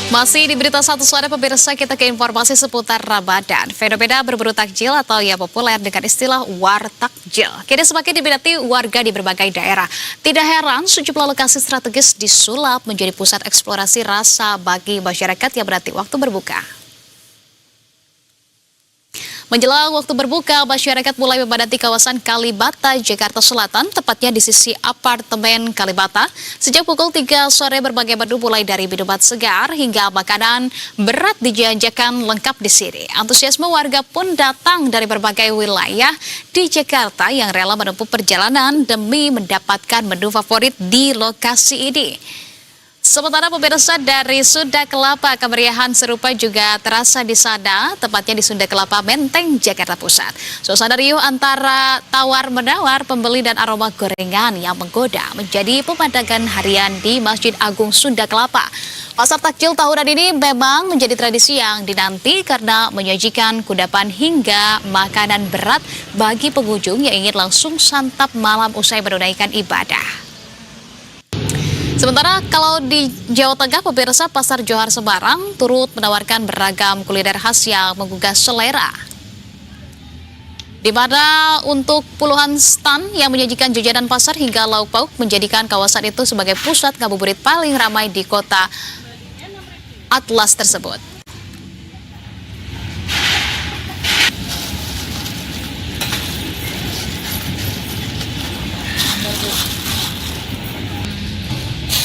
Masih di berita satu sore pemirsa, kita ke informasi seputar Ramadan. Fenomena berburu takjil atau yang populer dengan istilah wartakjil kini semakin diminati warga di berbagai daerah. Tidak heran sejumlah lokasi strategis disulap menjadi pusat eksplorasi rasa bagi masyarakat yang menanti waktu berbuka. Menjelang waktu berbuka, masyarakat mulai memadati kawasan Kalibata, Jakarta Selatan, tepatnya di sisi apartemen Kalibata. Sejak pukul 3 sore berbagai menu mulai dari minuman segar hingga makanan berat dijajakan lengkap di sini. Antusiasme warga pun datang dari berbagai wilayah di Jakarta yang rela menempuh perjalanan demi mendapatkan menu favorit di lokasi ini. Sementara pemirsa, dari Sunda Kelapa, kemeriahan serupa juga terasa di sana, tepatnya di Sunda Kelapa Menteng, Jakarta Pusat. Suasana riuh antara tawar-menawar, pembeli dan aroma gorengan yang menggoda menjadi pemandangan harian di Masjid Agung Sunda Kelapa. Pasar takjil tahunan ini memang menjadi tradisi yang dinanti karena menyajikan kudapan hingga makanan berat bagi pengunjung yang ingin langsung santap malam usai menunaikan ibadah. Sementara kalau di Jawa Tengah, pemirsa, Pasar Johar Semarang turut menawarkan beragam kuliner khas yang menggugah selera. Di mana untuk puluhan stand yang menyajikan jajanan pasar hingga lauk pauk menjadikan kawasan itu sebagai pusat ngabuburit paling ramai di kota Atlas tersebut.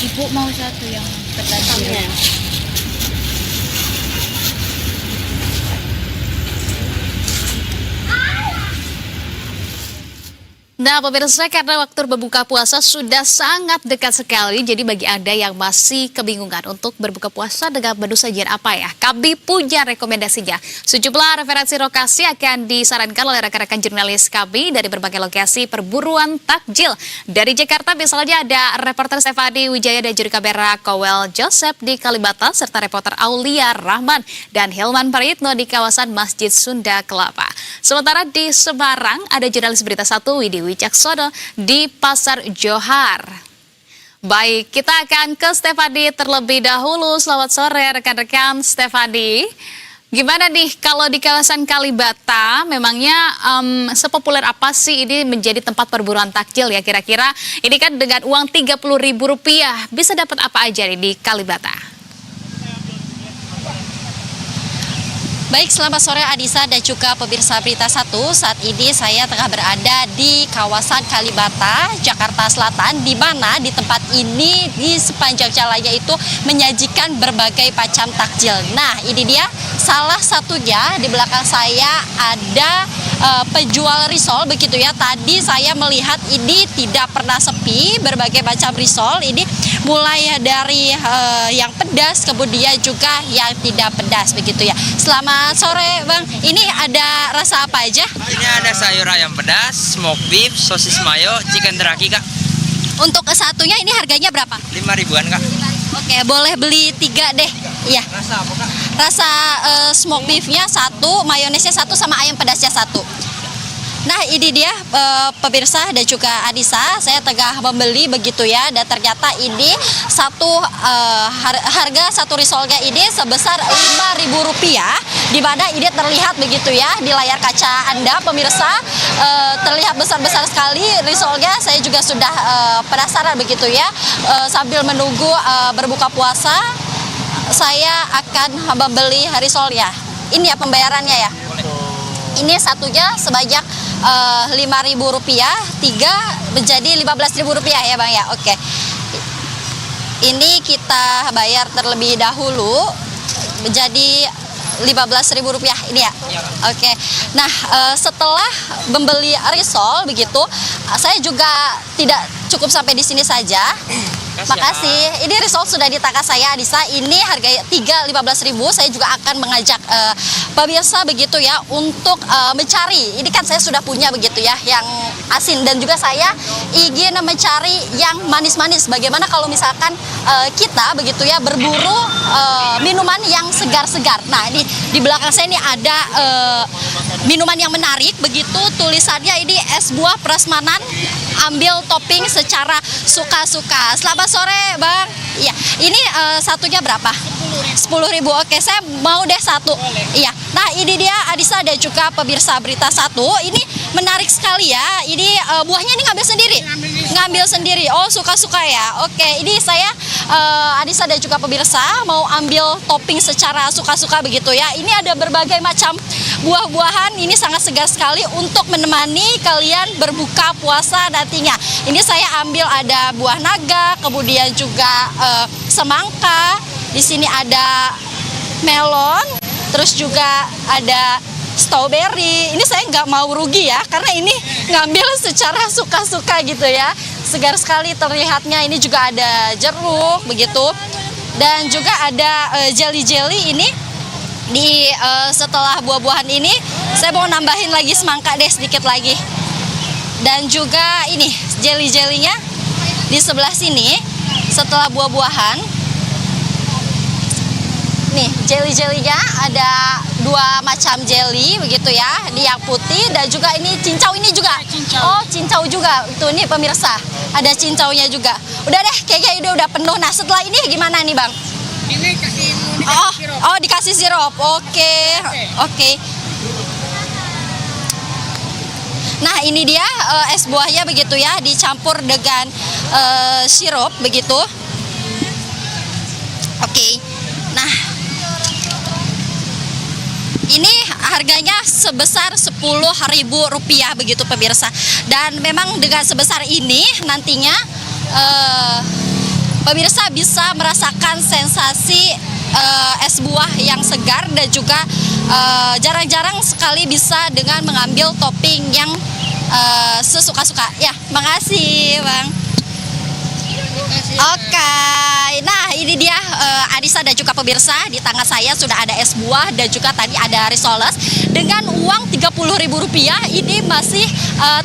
Ibu mau satu yang terbaik. Nah, pemirsa, karena waktu berbuka puasa sudah sangat dekat sekali, jadi bagi Anda yang masih kebingungan untuk berbuka puasa dengan menu sajian apa ya, kami punya rekomendasinya. Sejumlah referensi lokasi akan disarankan oleh rekan-rekan jurnalis kami dari berbagai lokasi perburuan takjil. Dari Jakarta misalnya ada reporter Stefani Wijaya dan juru kamera Kowel Joseph di Kalibata, serta reporter Aulia Rahman dan Hilman Prayitno di kawasan Masjid Sunda Kelapa. Sementara di Semarang ada jurnalis Berita Satu Widi Wicaksono di Pasar Johar. Baik, kita akan ke Stefani terlebih dahulu. Selamat sore rekan-rekan Stefani. Gimana nih kalau di kawasan Kalibata, memangnya sepopuler apa sih ini menjadi tempat perburuan takjil ya kira-kira? Ini kan dengan uang Rp30.000 bisa dapat apa aja nih di Kalibata? Baik, selamat sore Adisa dan juga pemirsa Berita Satu. Saat ini saya tengah berada di kawasan Kalibata, Jakarta Selatan, di mana di tempat ini di sepanjang jalannya itu menyajikan berbagai macam takjil. Nah, ini dia salah satunya di belakang saya ada penjual risol begitu ya. Tadi saya melihat ini tidak pernah sepi, berbagai macam risol ini mulai dari yang pedas kemudian juga yang tidak pedas begitu ya. Selamat sore Bang, ini ada rasa apa aja? Ini ada sayur ayam pedas, smoke beef, sosis mayo, chicken teriyaki Kak. Untuk satunya ini harganya berapa? 5.000-an Kak. Oke, boleh beli 3 deh. Iya. Rasa apa Kak? Rasa smoke beefnya 1, mayonesnya 1, sama ayam pedasnya 1. Nah, ini dia pemirsa dan juga Adisa, saya tengah membeli begitu ya, dan ternyata ini harga satu risolnya ini sebesar Rp5.000, di mana ini terlihat begitu ya di layar kaca Anda pemirsa, terlihat besar-besar sekali risolnya. Saya juga sudah penasaran begitu ya, sambil menunggu berbuka puasa saya akan membeli risolnya. Ini ya pembayarannya ya. Ini satunya sebanyak Rp5.000, 3 menjadi Rp15.000 ya Bang ya. Oke. Ini kita bayar terlebih dahulu menjadi Rp15.000 ini ya. Oke. Nah, setelah membeli risol begitu, saya juga tidak cukup sampai di sini saja. Makasih. Ini risol sudah di tangan saya Adisa. Ini harga Rp15.000. Saya juga akan mengajak pemirsa begitu ya untuk mencari. Ini kan saya sudah punya begitu ya yang asin, dan juga saya ingin mencari yang manis-manis. Bagaimana kalau misalkan kita begitu ya berburu minuman yang segar-segar. Nah, di belakang saya ini ada minuman yang menarik begitu, tulisannya ini es buah prasmanan, ambil topping secara suka-suka. Selamat sore Bang. Iya, ini satunya berapa? 10.000. Oke, saya mau deh satu. Iya. Nah, ini dia Adisa dan juga pemirsa Berita Satu. Ini menarik sekali ya. Ini buahnya ini ngambil sendiri. Ngambil sendiri. Oh, suka-suka ya. Oke, ini saya Adisa dan juga pemirsa mau ambil topping secara suka-suka begitu ya. Ini ada berbagai macam buah-buahan. Ini sangat segar sekali untuk menemani kalian berbuka puasa nantinya. Ini saya ambil ada buah naga, kemudian juga semangka. Di sini ada melon, terus juga ada strawberry. Ini saya nggak mau rugi ya, karena ini ngambil secara suka-suka gitu ya. Segar sekali terlihatnya. Ini juga ada jeruk begitu, dan juga ada jelly-jelly ini. Di setelah buah-buahan ini, saya mau nambahin lagi semangka deh sedikit lagi. Dan juga ini jelly-jellynya di sebelah sini. Setelah buah-buahan, nih jelly-jellynya ada 2 macam jelly begitu ya, di yang putih dan juga ini cincau ini juga. Oh, cincau juga. Itu nih pemirsa, ada cincaunya juga. Udah deh, kayaknya udah penuh. Nah, setelah ini gimana nih, Bang? Ini dikasih sirup. Oh, dikasih sirup. Oke. Nah, ini dia es buahnya begitu ya, dicampur dengan sirup begitu. Oke. Nah, ini harganya sebesar Rp10.000 begitu pemirsa. Dan memang dengan sebesar ini nantinya pemirsa bisa merasakan sensasi es buah yang segar dan juga jarang-jarang sekali bisa dengan mengambil topping yang sesuka-suka. Ya, makasih Bang. Oke, nah ini dia Adisa dan juga pemirsa, di tangan saya sudah ada es buah dan juga tadi ada risoles. Dengan uang Rp30.000 ini masih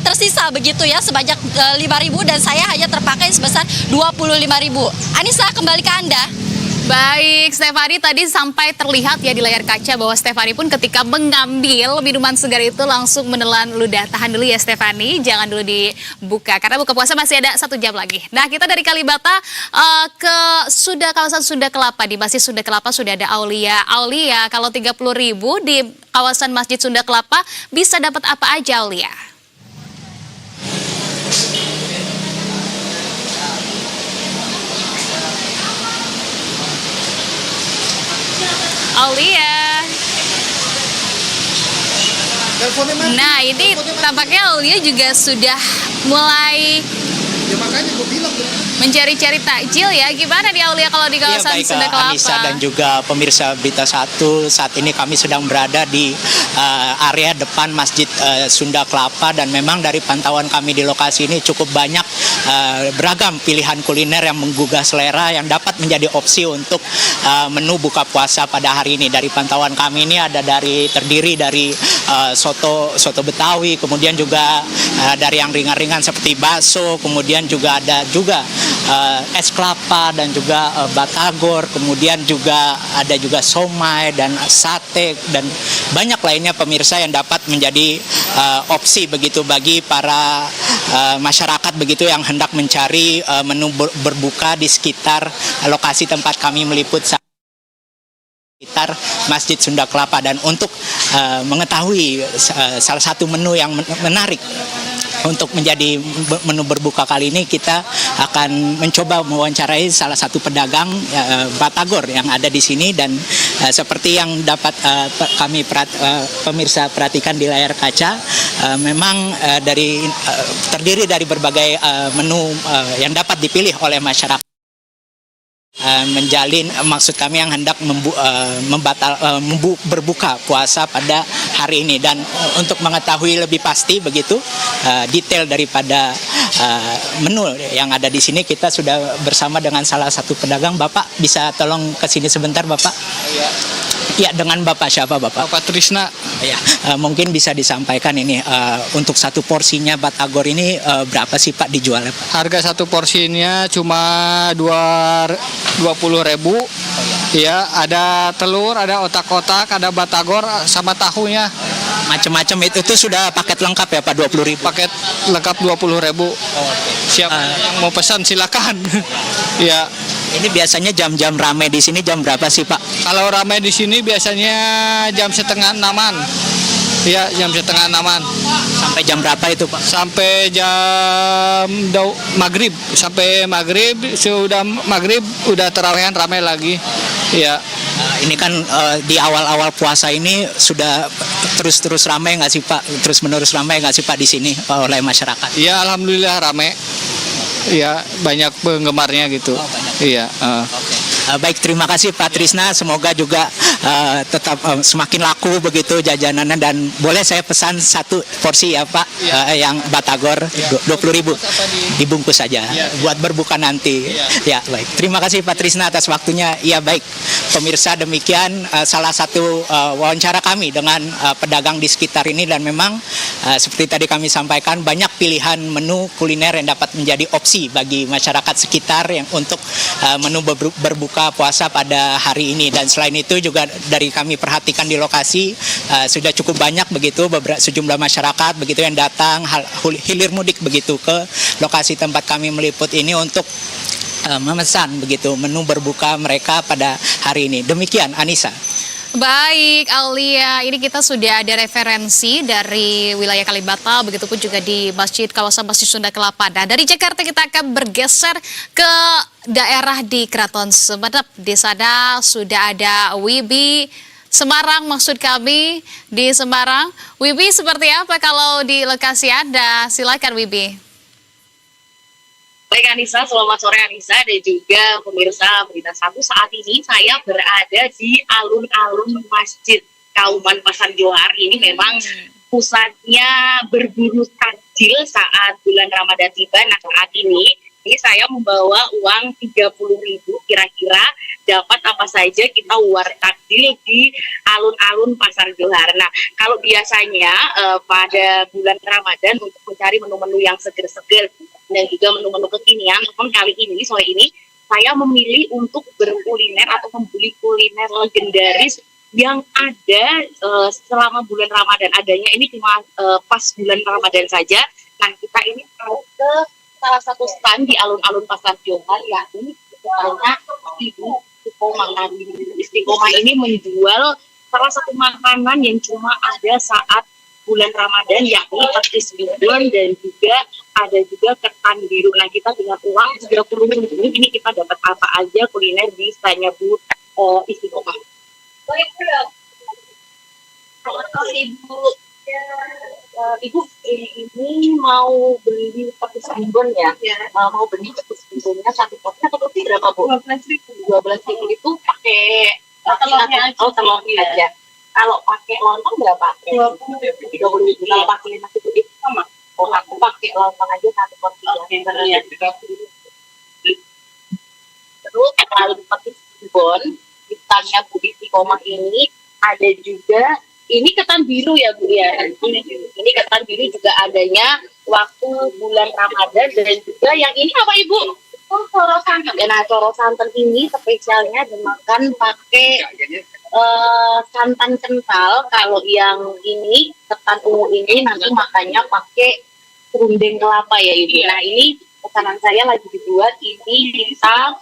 tersisa begitu ya, sebanyak 5.000 dan saya hanya terpakai sebesar Rp25.000. Anissa, kembali ke Anda. Baik, Stefani, tadi sampai terlihat ya di layar kaca bahwa Stefani pun ketika mengambil minuman segar itu langsung menelan ludah. Tahan dulu ya Stefani, jangan dulu dibuka karena buka puasa masih ada 1 jam lagi. Nah, kita dari Kalibata ke kawasan Sunda Kelapa. Di Masjid Sunda Kelapa sudah ada Aulia. Aulia, kalau 30.000 di kawasan Masjid Sunda Kelapa bisa dapat apa aja, Aulia? Aulia. Nah, ini tampaknya Aulia juga sudah mulai mencari-cari takjil ya. Gimana nih Aulia kalau di kawasan Sunda Kelapa? Anissa dan juga pemirsa Berita Satu, saat ini kami sedang berada di area depan Masjid Sunda Kelapa dan memang dari pantauan kami di lokasi ini cukup banyak beragam pilihan kuliner yang menggugah selera yang dapat menjadi opsi untuk menu buka puasa pada hari ini. Dari pantauan kami ini terdiri dari soto Betawi, kemudian juga dari yang ringan-ringan seperti bakso, kemudian juga ada es kelapa dan juga batagor, kemudian juga ada somai dan sate dan banyak lainnya pemirsa yang dapat menjadi opsi begitu bagi para masyarakat begitu yang hendak mencari menu berbuka di sekitar lokasi tempat kami meliput sekitar Masjid Sunda Kelapa. Dan untuk mengetahui salah satu menu yang menarik untuk menjadi menu berbuka kali ini, kita akan mencoba mewawancarai salah satu pedagang batagor yang ada di sini. Dan seperti yang dapat kami pemirsa perhatikan di layar kaca, memang terdiri dari berbagai menu yang dapat dipilih oleh masyarakat. Menjalin maksud kami yang hendak berbuka puasa pada hari ini. Dan untuk mengetahui lebih pasti begitu detail daripada menu yang ada di sini, kita sudah bersama dengan salah satu pedagang. Bapak bisa tolong ke sini sebentar, Bapak? Ya, dengan Bapak siapa, Bapak? Bapak Trisna. Ya, mungkin bisa disampaikan ini untuk satu porsinya batagor ini berapa sih Pak dijualnya, Pak? Harga satu porsinya cuma 20.000. Ya, ada telur, ada otak-otak, ada batagor sama tahunya. Macam-macam itu sudah paket lengkap ya Pak, 20.000. Paket lengkap 20.000. Siapa yang mau pesan silakan. Ya. Ini biasanya jam-jam ramai di sini jam berapa sih Pak? Kalau ramai di sini biasanya jam setengah enaman. Ya, jam setengah enaman. Sampai jam berapa itu Pak? Sampai jam maghrib. Sampai maghrib, sudah maghrib udah terawihan ramai lagi. Ya. Ini kan di awal-awal puasa ini sudah terus-terus ramai nggak sih Pak? Terus-menerus ramai nggak sih Pak di sini oleh masyarakat? Ya, alhamdulillah ramai. Ya, banyak penggemarnya gitu. Iya. Baik, terima kasih Pak Trisna. Semoga juga tetap semakin laku begitu jajanannya, dan boleh saya pesan satu porsi ya Pak, yang batagor 20.000 dibungkus saja buat berbuka nanti. Ya baik, terima kasih Pak Trisna atas waktunya. Ya baik, pemirsa, demikian salah satu wawancara kami dengan pedagang di sekitar ini, dan memang seperti tadi kami sampaikan, banyak pilihan menu kuliner yang dapat menjadi opsi bagi masyarakat sekitar yang untuk menu berbuka puasa pada hari ini. Dan selain itu juga dari kami perhatikan di lokasi sudah cukup banyak begitu sejumlah masyarakat begitu yang datang hilir mudik begitu ke lokasi tempat kami meliput ini untuk memesan begitu menu berbuka mereka pada hari ini. Demikian Anissa. Baik, Aulia, ini kita sudah ada referensi dari wilayah Kalibata, begitupun juga di kawasan Masjid Sunda Kelapa. Nah, dari Jakarta kita akan bergeser ke daerah di Keraton Sumeneb. Di sana sudah ada Wibi Semarang, maksud kami di Semarang. Wibi, seperti apa kalau di lokasi Anda? Silakan Wibi. Baik Anissa, selamat sore Anissa dan juga pemirsa Berita Satu. Saat ini saya berada di alun-alun Masjid Kauman Pasar Johar. Ini memang pusatnya berburu takjil saat bulan Ramadan tiba. Nah, saat ini saya membawa uang 30.000, kira-kira dapat apa saja kita war takjil di alun-alun Pasar Johar. Nah, kalau biasanya pada bulan Ramadan untuk mencari menu-menu yang seger-seger dan juga menu-menu kekinian, namun kali ini, sore ini, saya memilih untuk berkuliner atau membeli kuliner legendaris yang ada selama bulan Ramadan. Adanya ini cuma pas bulan Ramadan saja. Nah, kita ini mau ke salah satu stand di alun-alun Pasar Johar, yakni banyak Ibu Istiqomah. Nah, Istiqomah ini menjual salah satu makanan yang cuma ada saat bulan Ramadan, yakni petis bihun dan juga ada juga ketan biru. Nah, kita dengan uang 30.000 ini kita dapat apa aja kuliner di standnya Bu Istiqomah. Baik, Ibu. Ibu ini mau beli petis bihun ya? Mau beli petis bihunnya satu porsinya atau berapa Bu? 12.000 itu pakai telurnya aja. Oh, telurnya aja. Kalau pakai lontong berapa? 30.000. Kalau pakai nasi putih sama? Oh, aku pakai lontong aja satu porsi. Ya. Terus selain petis bihun, hitamnya Bu Istiqomah ini ada juga, ini ketan biru ya Bu ya. Ini ketan biru juga adanya waktu bulan Ramadan, dan juga yang ini apa Ibu? Oh, coro santan. Nah, coro santan ini spesialnya dimakan pakai santan kental. Kalau yang ini ketan ungu ini nanti makannya pakai serundeng kelapa ya Ibu. Nah, ini pesanan saya lagi dibuat, ini bisa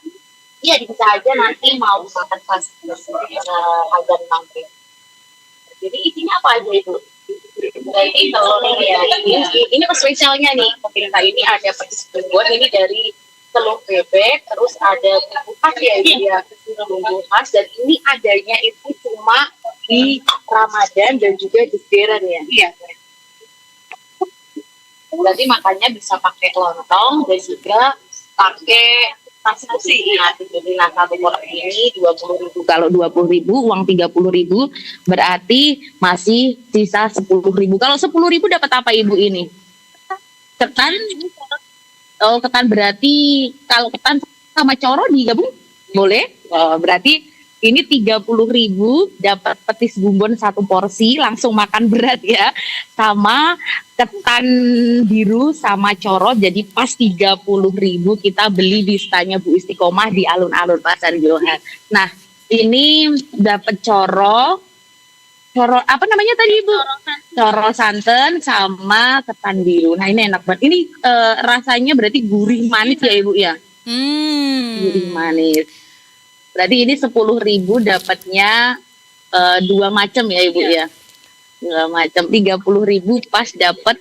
aja nanti mau makan pas azan maghrib. Jadi isinya apa aja itu? Nah, ini telur ini ya. Ini spesialnya nih pemirsa, ini ada petis bihun ini dari telur bebek, terus ada bumbu khas ya Ibu ya, bumbu khas, dan ini adanya itu cuma di Ramadan dan juga di Lebaran ya. Iya. Berarti makannya bisa pakai lontong dan juga pakai nasi. Nah, satu porsi ini 20.000. Kalau 20.000, uang 30.000, berarti masih sisa 10.000. Kalau 10.000 dapat apa Ibu ini? Ketan. Oh, ketan, berarti kalau ketan sama coro digabung boleh? Oh, berarti ini 30.000 dapat petis bumbon satu porsi, langsung makan berat ya. Sama ketan biru sama coro, jadi pas 30.000 kita beli di standnya Bu Istiqomah di alun-alun Pasar Johar. Nah, ini dapat coro apa namanya tadi Ibu? Coro santan sama ketan biru. Nah, ini enak banget. Ini rasanya berarti gurih manis ya Ibu ya? Gurih manis. Berarti ini 10.000 dapatnya dua macam ya Ibu ya. Dua macam 30.000 pas dapat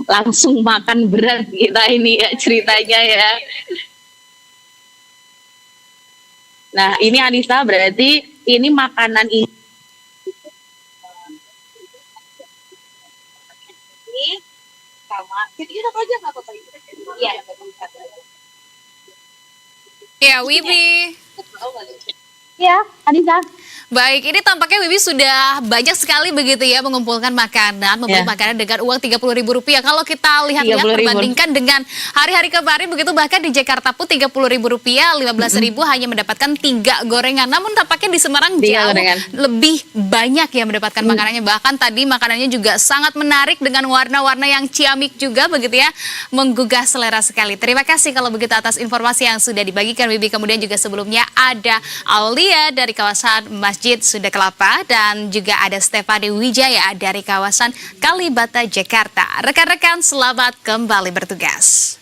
langsung makan berat kita ini ya ceritanya ya. Nah ini Anissa berarti ini makanan ini sama kita aja nggak apa-apa. Iya. Ya, Wibi. Iya, Anissa. Baik, ini tampaknya Wibi sudah banyak sekali begitu ya mengumpulkan makanan, membeli Ya. makanan dengan uang Rp30.000. Kalau kita lihat-lihat 30.000. perbandingkan dengan hari-hari kemarin begitu, bahkan di Jakarta pun Rp30.000, 15.000 hanya mendapatkan 3 gorengan. Namun tampaknya di Semarang 3 jauh gorengan. lebih banyak yang mendapatkan makanannya. Bahkan tadi makanannya juga sangat menarik dengan warna-warna yang ciamik juga begitu ya, menggugah selera sekali. Terima kasih kalau begitu atas informasi yang sudah dibagikan Wibi. Kemudian juga sebelumnya ada Aulia dari kawasan Masjid Sunda Kelapa dan juga ada Stefani Wijaya dari kawasan Kalibata, Jakarta. Rekan-rekan, selamat kembali bertugas.